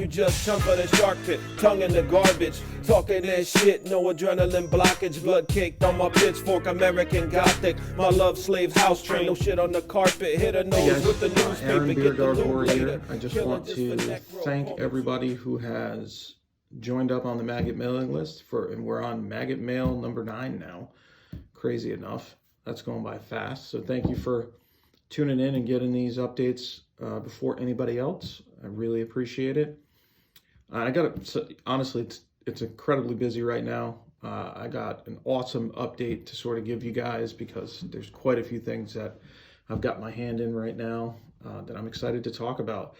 you just chump of the shark pit, tongue in the garbage, talking that shit, no adrenaline blockage, blood caked on my pitchfork, American Gothic, my love slave house train, no shit on the carpet, hit a nose with the newspaper, Aaron get the Beardard loot later. Warrior. I just want to thank everybody who has joined up on the Maggot mailing list and we're on Maggot mail number 9 now. Crazy enough, that's going by fast. So thank you for tuning in and getting these updates before anybody else. I really appreciate it. Honestly, it's incredibly busy right now. I got an awesome update to sort of give you guys because there's quite a few things that I've got my hand in right now that I'm excited to talk about.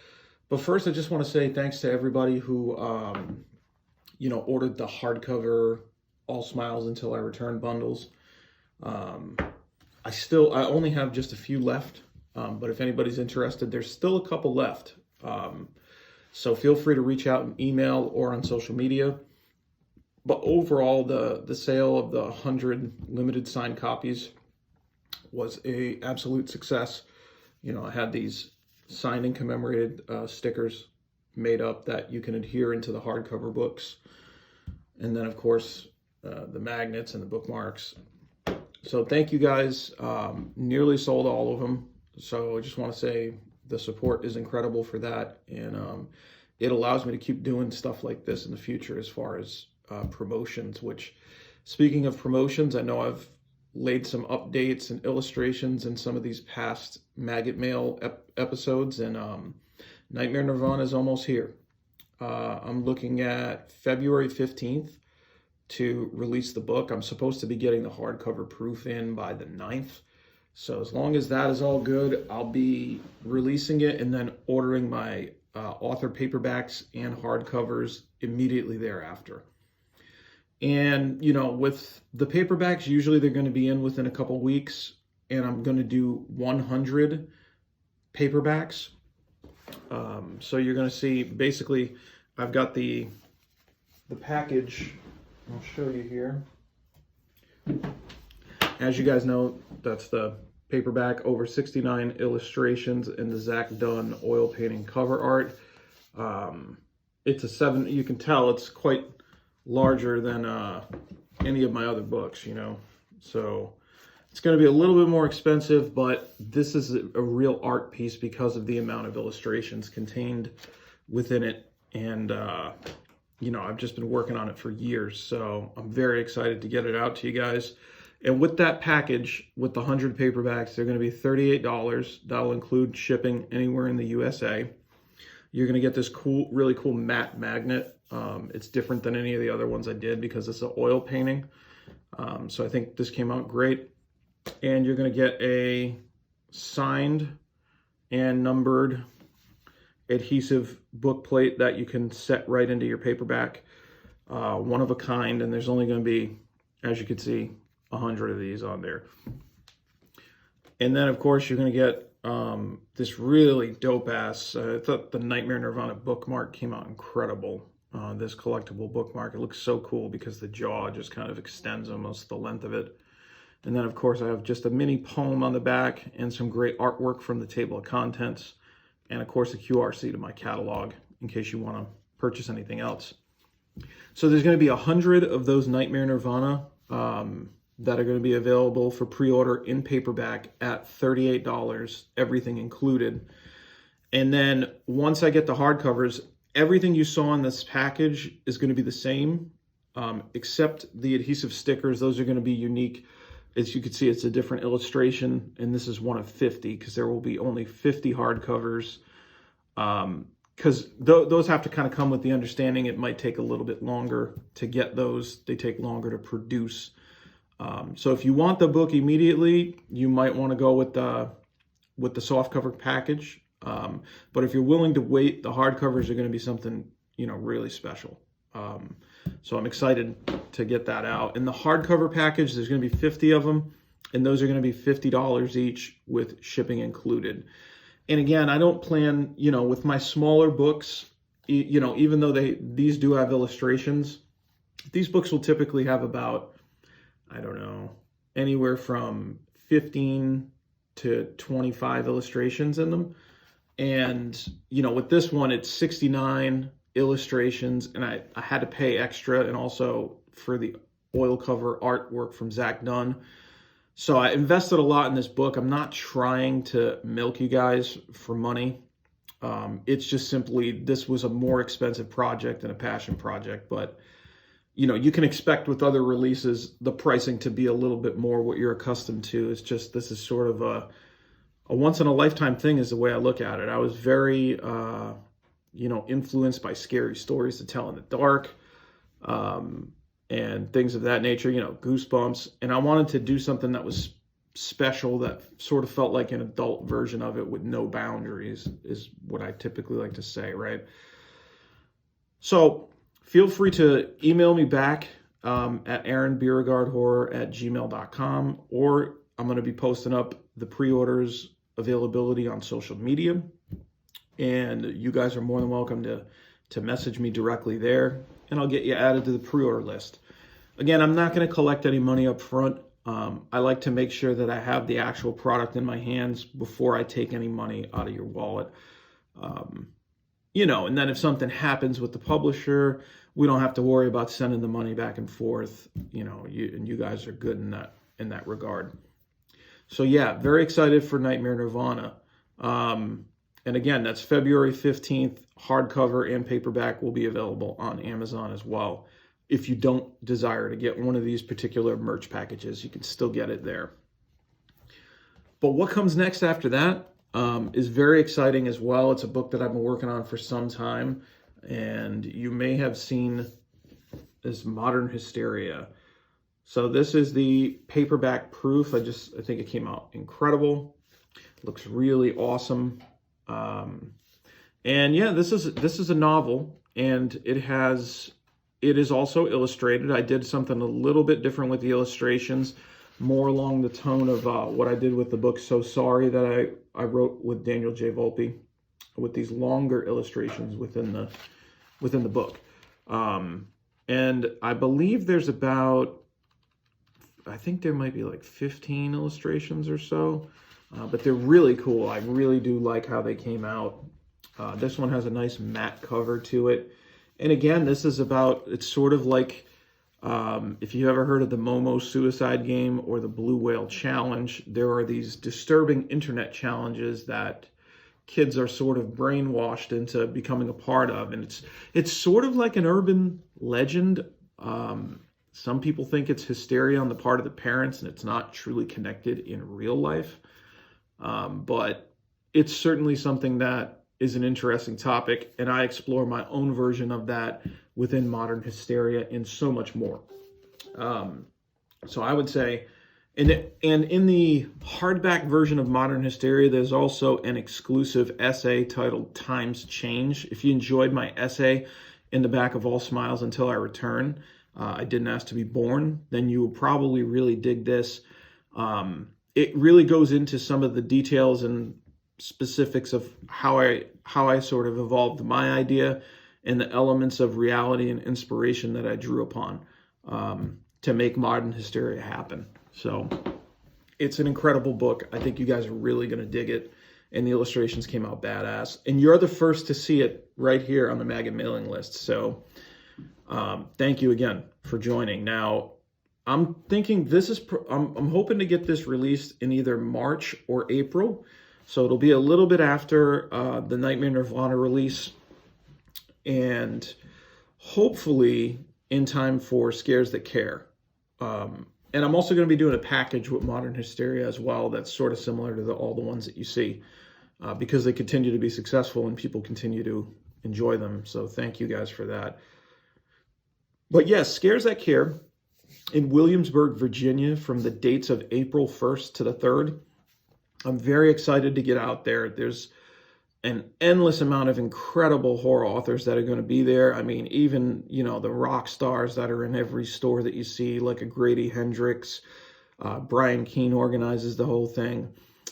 But first, I just want to say thanks to everybody who, ordered the hardcover All Smiles Until I Return bundles. I only have just a few left, but if anybody's interested, there's still a couple left. So feel free to reach out in email or on social media. But overall, the sale of the 100 limited signed copies was a absolute success. I had these signed and commemorated stickers made up that you can adhere into the hardcover books. And then, of course, the magnets and the bookmarks. So thank you guys. Nearly sold all of them. So I just want to say the support is incredible for that. And it allows me to keep doing stuff like this in the future as far as promotions, which, speaking of promotions, I know I've laid some updates and illustrations in some of these past Maggot Mail episodes, and Nightmare Nirvana is almost here. I'm looking at February 15th to release the book. I'm supposed to be getting the hardcover proof in by the 9th. So as long as that is all good, I'll be releasing it and then ordering my author paperbacks and hardcovers immediately thereafter. And, with the paperbacks, usually they're going to be in within a couple weeks, and I'm going to do 100 paperbacks. So you're going to see, basically, I've got the package. I'll show you here. As you guys know, that's the paperback, over 69 illustrations and the Zach Dunn oil painting cover art. It's a 7, you can tell it's quite larger than any of my other books, so it's going to be a little bit more expensive, but this is a real art piece because of the amount of illustrations contained within it. And I've just been working on it for years, so I'm very excited to get it out to you guys. And with that package, with the 100 paperbacks, they're going to be $38. That'll include shipping anywhere in the USA. You're going to get this really cool matte magnet. It's different than any of the other ones I did because it's an oil painting. So I think this came out great. And you're going to get a signed and numbered adhesive book plate that you can set right into your paperback. One of a kind, and there's only going to be, as you can see, 100 of these on there. And then, of course, you're going to get this really dope-ass, I thought the Nightmare Nirvana bookmark came out incredible. This collectible bookmark, it looks so cool because the jaw just kind of extends almost the length of it. And then, of course, I have just a mini poem on the back and some great artwork from the table of contents. And, of course, a QRC to my catalog in case you want to purchase anything else. So there's going to be 100 of those Nightmare Nirvana that are going to be available for pre-order in paperback at $38, everything included. And then once I get the hardcovers, everything you saw in this package is going to be the same, except the adhesive stickers. Those are going to be unique. As you can see, it's a different illustration, and this is one of 50 because there will be only 50 hardcovers. Because those have to kind of come with the understanding it might take a little bit longer to get those. They take longer to produce. So if you want the book immediately, you might want to go with the softcover package. But if you're willing to wait, the hardcovers are going to be something, really special. So I'm excited to get that out. In the hardcover package, there's going to be 50 of them, and those are going to be $50 each with shipping included. And again, I don't plan, with my smaller books, even though these do have illustrations, these books will typically have about, I don't know, anywhere from 15 to 25 illustrations in them. And, with this one, it's 69 illustrations, and I had to pay extra, and also for the oil cover artwork from Zach Dunn. So I invested a lot in this book. I'm not trying to milk you guys for money. It's just simply, this was a more expensive project and a passion project, but you can expect with other releases the pricing to be a little bit more what you're accustomed to. It's just, this is sort of a once in a lifetime thing is the way I look at it. I was very, influenced by scary stories to tell in the dark, and things of that nature, Goosebumps. And I wanted to do something that was special, that sort of felt like an adult version of it with no boundaries, is what I typically like to say, right? So feel free to email me back at aaronbeerregardhorror@gmail.com, or I'm going to be posting up the pre-orders availability on social media, and you guys are more than welcome to message me directly there, and I'll get you added to the pre-order list. Again, I'm not going to collect any money up front. I like to make sure that I have the actual product in my hands before I take any money out of your wallet. And then if something happens with the publisher, we don't have to worry about sending the money back and forth. You guys are good in that regard. So yeah, very excited for Nightmare Nirvana. And again, that's February 15th. Hardcover and paperback will be available on Amazon as well. If you don't desire to get one of these particular merch packages, you can still get it there. But what comes next after that is very exciting as well. It's a book that I've been working on for some time, and you may have seen this, Modern Hysteria. So this is the paperback proof. I think it came out incredible. Looks really awesome. And yeah, this is a novel, and it is also illustrated. I did something a little bit different with the illustrations, more along the tone of what I did with the book So Sorry that I wrote with Daniel J. Volpe, with these longer illustrations within the book. And I believe there's I think there might be like 15 illustrations or so, but they're really cool. I really do like how they came out. This one has a nice matte cover to it. And again, this is it's sort of like, if you ever heard of the Momo Suicide Game or the Blue Whale Challenge, there are these disturbing internet challenges that kids are sort of brainwashed into becoming a part of. And it's sort of like an urban legend. Some people think it's hysteria on the part of the parents, and it's not truly connected in real life. But it's certainly something that is an interesting topic, and I explore my own version of that within Modern Hysteria and so much more. So I would say, and in the hardback version of Modern Hysteria, there's also an exclusive essay titled Times Change. If you enjoyed my essay in the back of All Smiles Until I Return, I Didn't Ask to Be Born, then you will probably really dig this. It really goes into some of the details and specifics of how I sort of evolved my idea and the elements of reality and inspiration that I drew upon to make Modern Hysteria happen. So it's an incredible book. I think you guys are really going to dig it, and the illustrations came out badass. And you're the first to see it right here on the Maggot mailing list. So thank you again for joining. Now, I'm thinking I'm hoping to get this released in either March or April. So it'll be a little bit after the Nightmare Nirvana release, and hopefully in time for Scares That Care. And I'm also going to be doing a package with Modern Hysteria as well that's sort of similar to all the ones that you see, because they continue to be successful and people continue to enjoy them. So thank you guys for that. But yes, Scares That Care in Williamsburg, Virginia, from the dates of April 1st to the 3rd. I'm very excited to get out there. There's an endless amount of incredible horror authors that are going to be there. I mean, even, the rock stars that are in every store that you see, like a Grady Hendrix. Brian Keene organizes the whole thing.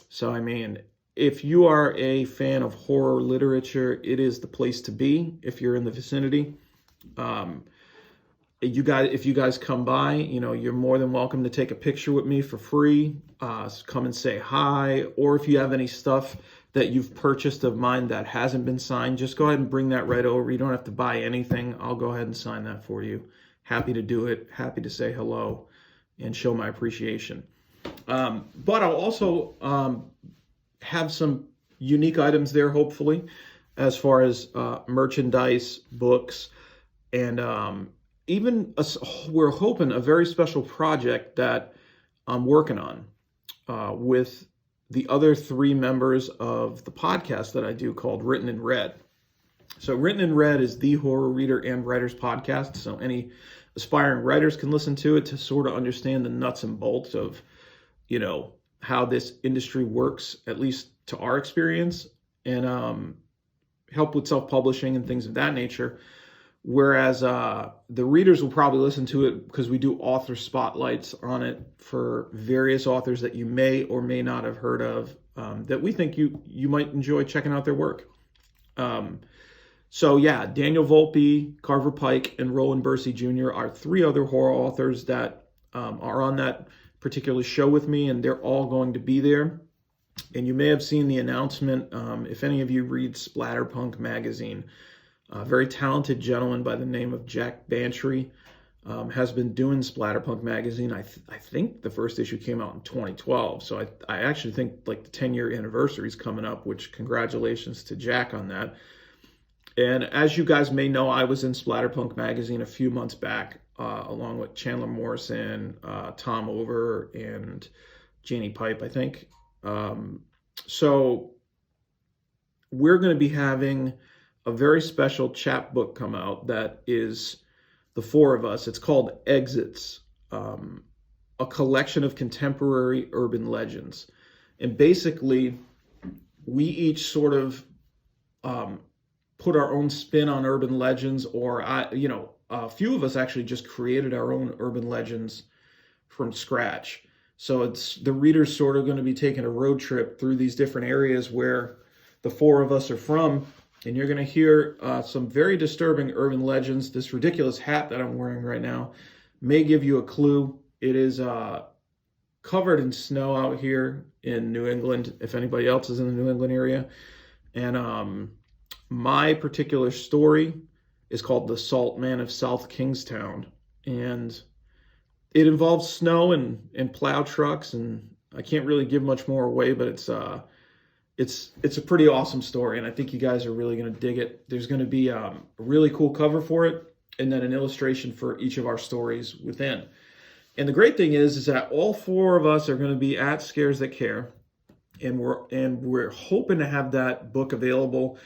So, I mean, if you are a fan of horror literature, it is the place to be if you're in the vicinity. If you guys come by, you're more than welcome to take a picture with me for free. Come and say hi. Or if you have any stuff that you've purchased of mine that hasn't been signed, just go ahead and bring that right over. You don't have to buy anything. I'll go ahead and sign that for you. Happy to do it. Happy to say hello and show my appreciation. But I'll also have some unique items there, hopefully, as far as merchandise, books, and we're hoping a very special project that I'm working on with the other 3 members of the podcast that I do called Written in Red. So Written in Red is the horror reader and writers podcast. So any aspiring writers can listen to it to sort of understand the nuts and bolts of, how this industry works, at least to our experience, and help with self-publishing and things of that nature. Whereas the readers will probably listen to it because we do author spotlights on it for various authors that you may or may not have heard of, that we think you might enjoy checking out their work. So yeah, Daniel Volpe, Carver Pike, and Roland Bursey Jr. are 3 other horror authors that are on that particular show with me, and they're all going to be there. And you may have seen the announcement, if any of you read Splatterpunk magazine, a very talented gentleman by the name of Jack Bantry has been doing Splatterpunk magazine. I think the first issue came out in 2012, so I actually think like the 10-year anniversary is coming up, which congratulations to Jack on that. And as you guys may know, I was in Splatterpunk magazine a few months back, along with Chandler Morrison, Tom Over, and Janie Pipe, I think. So we're going to be having a very special chapbook come out that is the 4 of us. It's called Exits, a collection of contemporary urban legends. And basically, we each sort of put our own spin on urban legends, or a few of us actually just created our own urban legends from scratch. So it's the readers sort of going to be taking a road trip through these different areas where the 4 of us are from, and you're going to hear some very disturbing urban legends. This ridiculous hat that I'm wearing right now may give you a clue. It is covered in snow out here in New England, if anybody else is in the New England area. And my particular story is called The Salt Man of South Kingstown. And it involves snow and plow trucks, and I can't really give much more away, but it's a pretty awesome story, and I think you guys are really going to dig it. There's going to be a really cool cover for it, and then an illustration for each of our stories within. And the great thing is that all 4 of us are going to be at Scares That Care, and we're hoping to have that book available.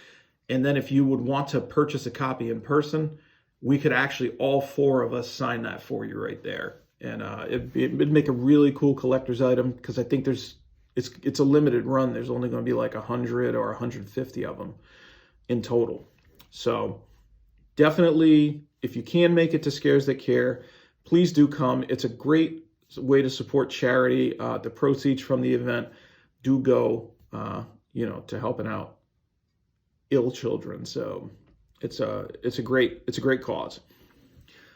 And then if you would want to purchase a copy in person, we could actually all 4 of us sign that for you right there. And it'd make a really cool collector's item, because I think it's a limited run. There's only going to be like 100 or 150 of them in total. So definitely, if you can make it to Scares That Care, please do come. It's a great way to support charity. The proceeds from the event do go, to helping out ill children. So it's a great cause.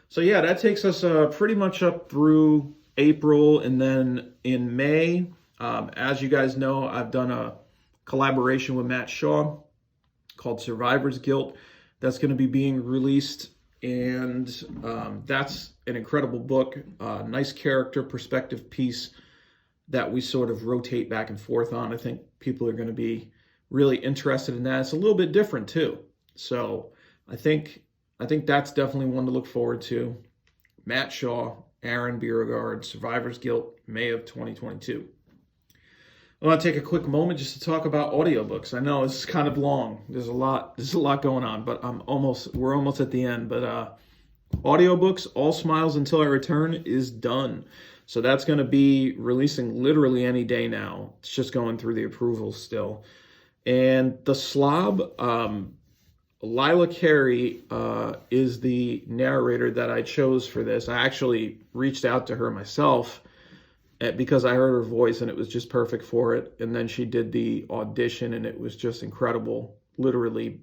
So yeah, that takes us pretty much up through April, and then in May, as you guys know, I've done a collaboration with Matt Shaw called Survivor's Guilt. That's going to be being released, and that's an incredible book, nice character perspective piece that we sort of rotate back and forth on. I think people are going to be really interested in that. It's a little bit different too. So I think that's definitely one to look forward to. Matt Shaw, Aaron Beauregard, Survivor's Guilt, May of 2022. I want to take a quick moment just to talk about audiobooks. I know it's kind of long. There's a lot going on, but we're almost at the end. But audiobooks, All Smiles Until I Return is done. So that's going to be releasing literally any day now. It's just going through the approvals still. And the SLOB, Lila Carey is the narrator that I chose for this. I actually reached out to her myself because I heard her voice and it was just perfect for it. And then she did the audition and it was just incredible. Literally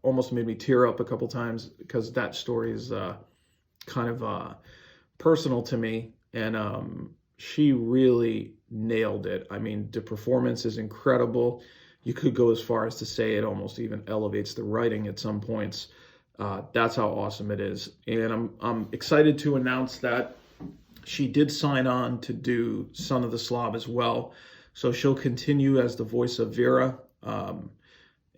almost made me tear up a couple times because that story is kind of personal to me. And she really nailed it. I mean, the performance is incredible. you could go as far as to say it almost even elevates the writing at some points. That's how awesome it is. And I'm excited to announce that she did sign on to do Son of the Slob as well. So she'll continue as the voice of Vera,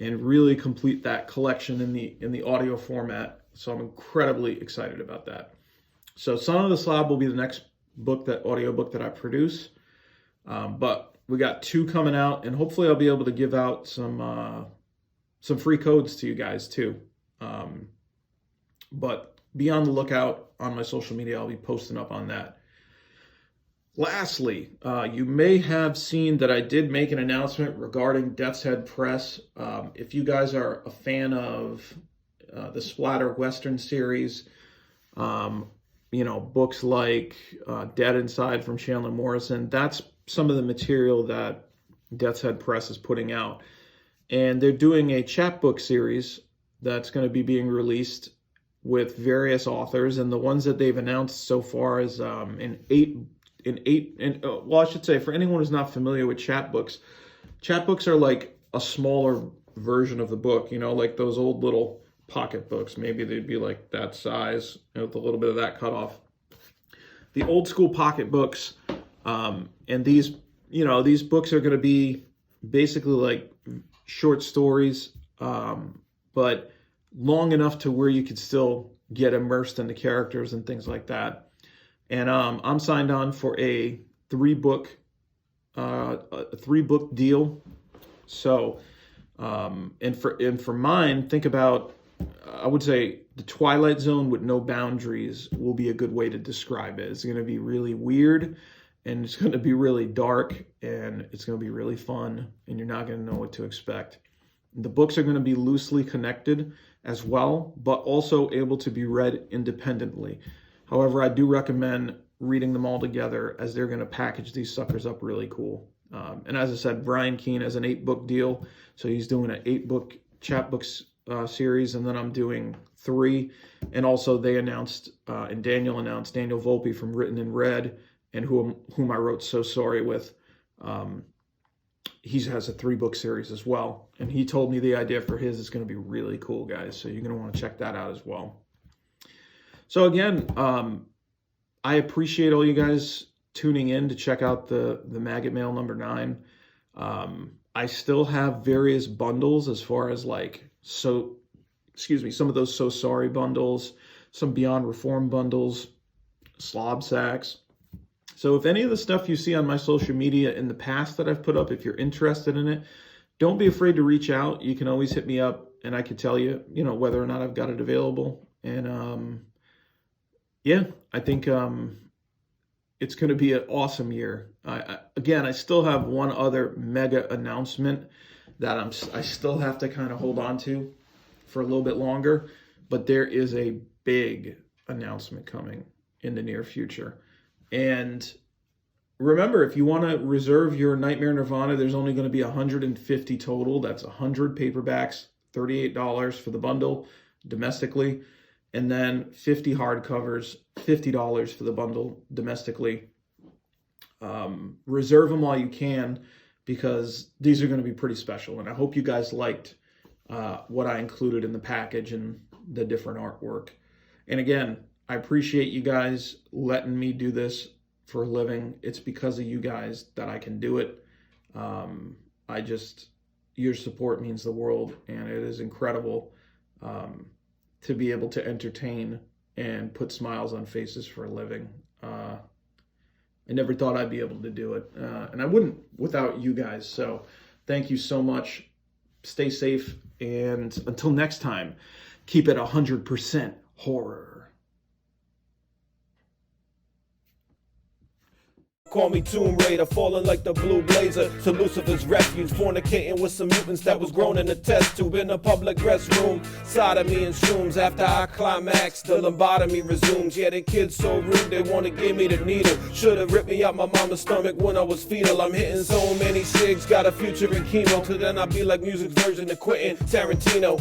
and really complete that collection in the audio format. So I'm incredibly excited about that. So Son of the Slob will be the next book, that audiobook that I produce. But we got 2 coming out, and hopefully I'll be able to give out some free codes to you guys too. But be on the lookout on my social media. I'll be posting up on that. Lastly, you may have seen that I did make an announcement regarding Death's Head Press. If you guys are a fan of the Splatter Western series, books like Dead Inside from Chandler Morrison, that's some of the material that Death's Head Press is putting out. And they're doing a chapbook series that's going to be being released with various authors, and the ones that they've announced so far is I should say, for anyone who's not familiar with chapbooks are like a smaller version of the book, like those old little pocket books. Maybe they'd be like that size, with a little bit of that cut off. The old school pocket books, and these books are going to be basically like short stories, but long enough to where you could still get immersed in the characters and things like that. And I'm signed on for a 3-book deal. So, and for mine, think about, I would say the Twilight Zone with no boundaries will be a good way to describe it. It's going to be really weird, and it's going to be really dark, and it's going to be really fun, and you're not going to know what to expect. The books are going to be loosely connected as well, but also able to be read independently. However, I do recommend reading them all together, as they're going to package these suckers up really cool. And as I said, Brian Keene has an 8-book deal. So he's doing an 8-book chapbooks series, and then I'm doing 3. And also they announced, and Daniel announced, Daniel Volpe from Written in Red, and whom I wrote So Sorry with. He has a 3-book series as well. And he told me the idea for his is going to be really cool, guys. So you're going to want to check that out as well. So again, I appreciate all you guys tuning in to check out the Maggot Mail number 9. I still have various bundles as far as some of those So Sorry bundles, some Beyond Reform bundles, slob sacks. So if any of the stuff you see on my social media in the past that I've put up, if you're interested in it, don't be afraid to reach out. You can always hit me up, and I can tell you, whether or not I've got it available. And yeah, I think it's going to be an awesome year. I still have one other mega announcement that I still have to kind of hold on to for a little bit longer, but there is a big announcement coming in the near future. And remember, if you want to reserve your Nightmare Nirvana, there's only going to be 150 total. That's 100 paperbacks, $38 for the bundle domestically. And then 50 hardcovers, $50 for the bundle domestically. Reserve them while you can, because these are going to be pretty special. And I hope you guys liked what I included in the package and the different artwork. And again, I appreciate you guys letting me do this for a living. It's because of you guys that I can do it. Your support means the world, and it is incredible to be able to entertain and put smiles on faces for a living. I never thought I'd be able to do it, and I wouldn't without you guys. So thank you so much. Stay safe, and until next time, keep it 100% horror. Call me Tomb Raider, falling like the blue blazer to Lucifer's refuge, fornicating with some mutants that was grown in a test tube in a public restroom. Sodomy and shrooms, after I climax, the lobotomy resumes. Yeah, the kids so rude, they wanna give me the needle. Should've ripped me out my mama's stomach when I was fetal. I'm hitting so many cigs, got a future in chemo, till then I'll be like music's version of Quentin Tarantino.